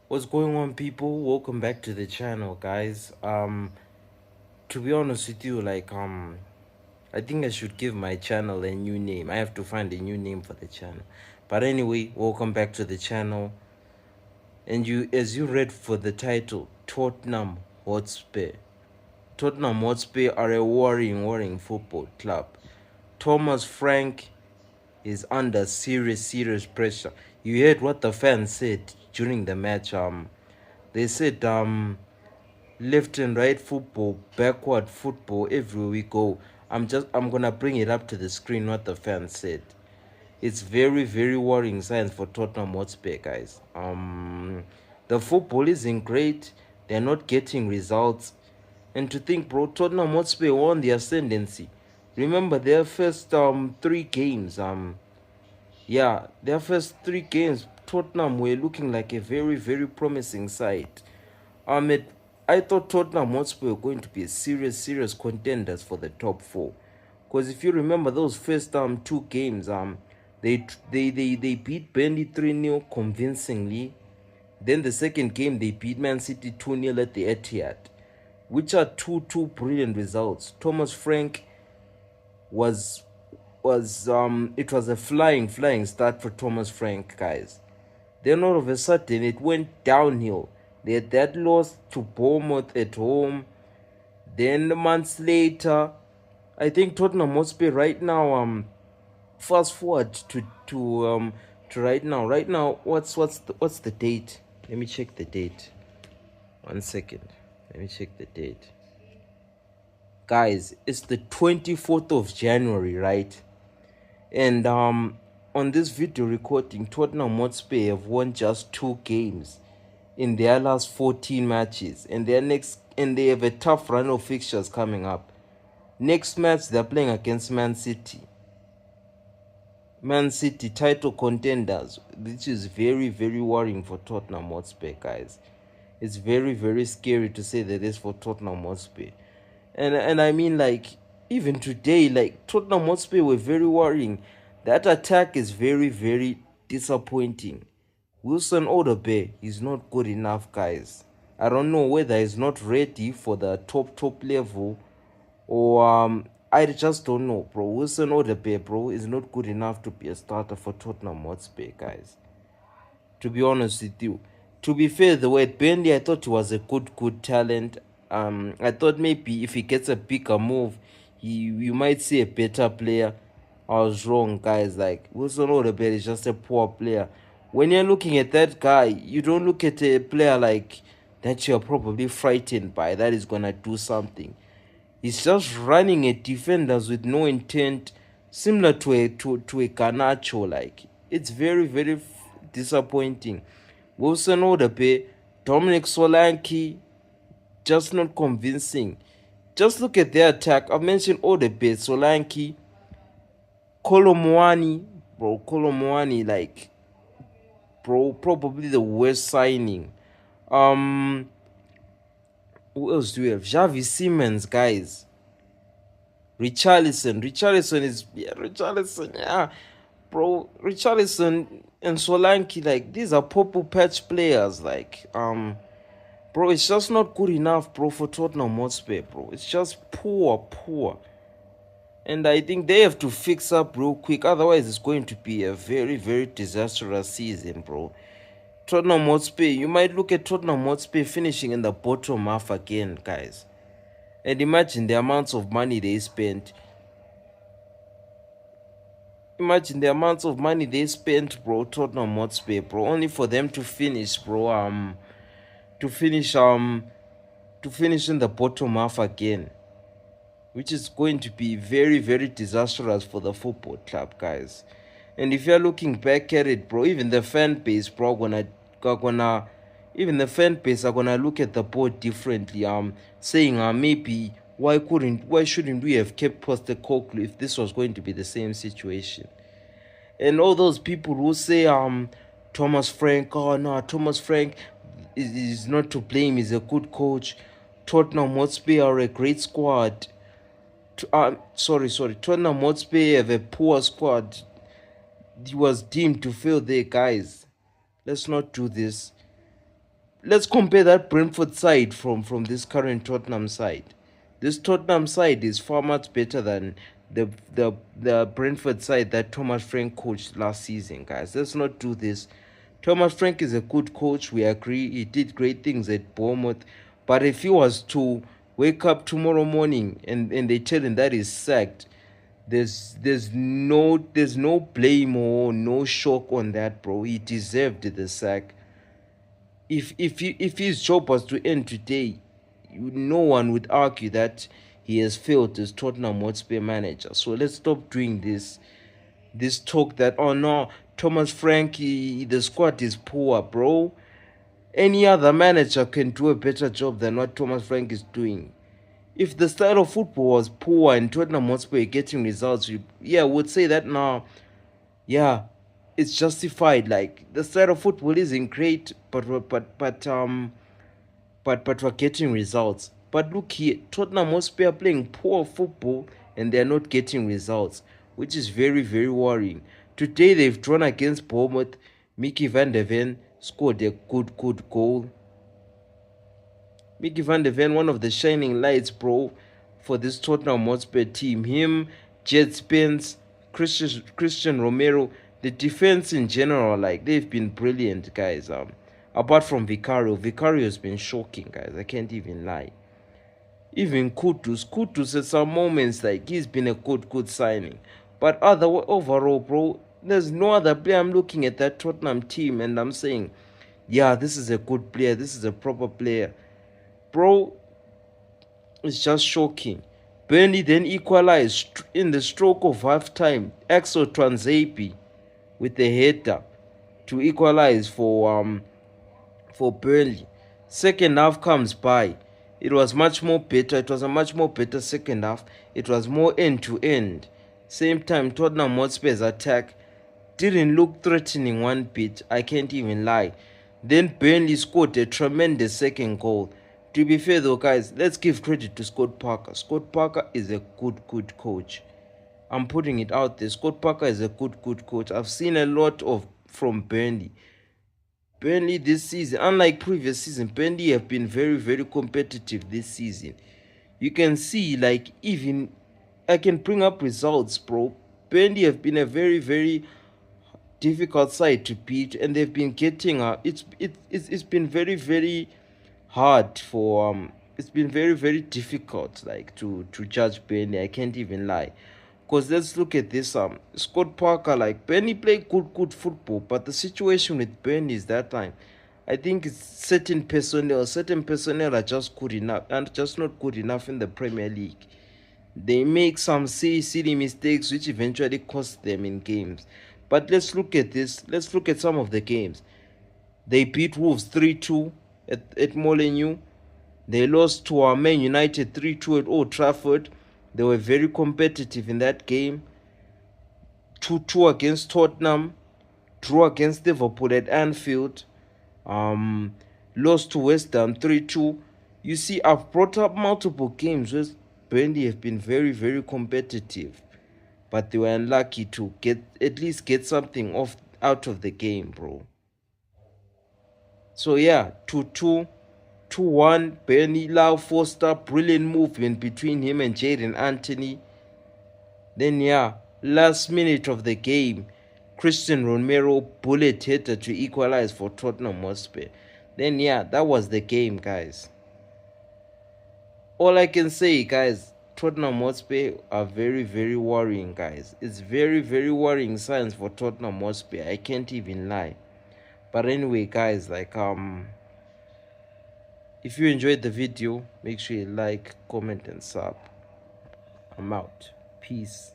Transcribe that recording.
What's going on, people? Welcome back to the channel, guys. To be honest with you, I think I should give my channel a new name. I have to find a new name for the channel. But anyway, welcome back to the channel. And as you read for the title, Tottenham Hotspur. Tottenham Hotspur are a worrying football club. Thomas Frank is under serious pressure. You heard what the fans said during the match. They said left and right football, backward football everywhere we go. I'm gonna bring it up to the screen what the fans said. It's very worrying signs for Tottenham Hotspur, guys. The football isn't great. They're not getting results. And to think, bro, Tottenham Hotspur won the ascendancy. Remember their first three games. Their first three games, Tottenham were looking like a very promising side. I thought Tottenham Hotspur were going to be a serious contenders for the top four, because if you remember those first two games, they beat Burnley 3-0 convincingly. Then the second game they beat Man City 2-0 at the Etihad, which are two brilliant results. Thomas Frank was it was a flying start for Thomas Frank, guys. Then all of a sudden it went downhill. They had that loss to Bournemouth at home. Then months later, I think Tottenham Hotspur right now, fast forward to right now. Right now, what's the date? Let me check the date. 1 second. Let me check the date. Guys, it's the 24th of January, right? And on this video recording, Tottenham Hotspur have won just 2 games in their last 14 matches, and they have a tough run of fixtures coming up. Next match they're playing against Man City. Man City, title contenders, which is very worrying for Tottenham Hotspur, guys. It's very scary to say that it's for Tottenham Hotspur. And I mean, like, even today, like, Tottenham Hotspur were very worrying. That attack is very disappointing. Wilson Odebear is not good enough, guys. I don't know whether he's not ready for the top level, or I just don't know, bro. Wilson Odebear, bro, is not good enough to be a starter for Tottenham Hotspur, guys. To be honest with you. To be fair, the way Burnley, I thought he was a good talent. I thought maybe if he gets a bigger move, you might see a better player. I was wrong, guys. Like, Wilson Odebear is just a poor player. When you're looking at that guy, you don't look at a player like that you're probably frightened by, that is gonna do something. He's just running at defenders with no intent, similar to a Garnacho. Like, it's very disappointing. Wilson Odebear, Dominic Solanke, just not convincing. Just look at their attack. I've mentioned Odebear, Solanke, Kolomwani, bro. Kolomwani, like, bro, probably the worst signing. Who else do we have? Xavi Simons, guys. Richarlison is, yeah, Richarlison, yeah, bro. Richarlison and Solanke, like, these are purple patch players, like, bro, it's just not good enough, bro, for Tottenham Hotspur, bro. It's just poor. And I think they have to fix up real quick. Otherwise, it's going to be a very disastrous season, bro. Tottenham Hotspur, you might look at Tottenham Hotspur finishing in the bottom half again, guys. And imagine the amounts of money they spent. Imagine the amounts of money they spent, bro, Tottenham Hotspur, bro, only for them to finish, bro, to finish in the bottom half again, which is going to be very disastrous for the football club, guys. And if you're looking back at it, bro, even the fan base, bro, even the fan base are gonna look at the board differently, saying maybe why shouldn't we have kept Postecoglou if this was going to be the same situation? And all those people who say Thomas Frank, oh no, Thomas Frank is not to blame, he's a good coach. Tottenham Hotspur are a great squad. Tottenham Hotspur have a poor squad. He was deemed to fail there, guys. Let's not do this. let's compare that Brentford side from this current Tottenham side. This Tottenham side is far much better than the Brentford side that Thomas Frank coached last season, guys. Let's not do this. Thomas Frank is a good coach. We agree. He did great things at Bournemouth. But if he was to wake up tomorrow morning and they tell him that he's sacked, there's no blame or no shock on that, bro. He deserved the sack. If his job was to end today, no one would argue that he has failed as Tottenham Hotspur manager. So let's stop doing this talk that, oh no, Thomas Frank, the squad is poor, bro. Any other manager can do a better job than what Thomas Frank is doing. If the style of football was poor and Tottenham Hotspur getting results, would say that now, yeah, it's justified. Like, the style of football isn't great, but we're getting results. But look here, Tottenham Hotspur are playing poor football and they're not getting results, which is very, very worrying. Today they've drawn against Bournemouth. Mickey van der Ven scored a good goal. Mickey van der Ven, one of the shining lights, bro, for this Tottenham Hotspur team. Him, Jet Spence, Christian Romero, the defense in general, like, they've been brilliant, guys. Apart from Vicario has been shocking, guys. I can't even lie. Even Kudus at some moments, like, he's been a good signing. But overall, bro, there's no other player. I'm looking at that Tottenham team and I'm saying, yeah, this is a good player. This is a proper player. Bro, it's just shocking. Burnley then equalized in the stroke of half-time. Axel Tuanzebe with the header to equalize for Burnley. Second half comes by. It was much more better. It was a much more better second half. It was more end-to-end. Same time, Tottenham Hotspur's attack didn't look threatening one bit. I can't even lie. Then Burnley scored a tremendous second goal. To be fair though, guys, let's give credit to Scott Parker. Scott Parker is a good coach. I'm putting it out there. Scott Parker is a good coach. I've seen a lot from Burnley. Burnley this season, unlike previous season, Burnley have been very competitive this season. You can see, like, even I can bring up results, bro. Burnley have been a very difficult side to beat, and they've been getting it's been very hard for it's been very difficult, like, to judge Burnley. I can't even lie. Because let's look at this. Scott Parker, like, Burnley played good football, but the situation with Burnley is that time, I think it's certain personnel are just good enough and just not good enough in the Premier League. They make some silly mistakes which eventually cost them in games. But let's look at this. Let's look at some of the games. They beat Wolves 3-2 at Molineux. They lost to our Man United 3-2 at Old Trafford. They were very competitive in that game. 2-2 against Tottenham. Drew against Liverpool at Anfield. Lost to West Ham 3-2. You see, I've brought up multiple games where Burnley have been very competitive. But they were unlucky to at least get something out of the game, bro. So yeah, 2-2. 2-1, Burnley, Lau Foster, brilliant movement between him and Jadon Anthony. Then yeah, last minute of the game, Christian Romero bullet header to equalize for Tottenham Hotspur. Then yeah, that was the game, guys. All I can say, guys, Tottenham Hotspur are very worrying, guys. It's very worrying signs for Tottenham Hotspur. I can't even lie. But anyway, guys, like, if you enjoyed the video, make sure you like, comment, and sub. I'm out. Peace.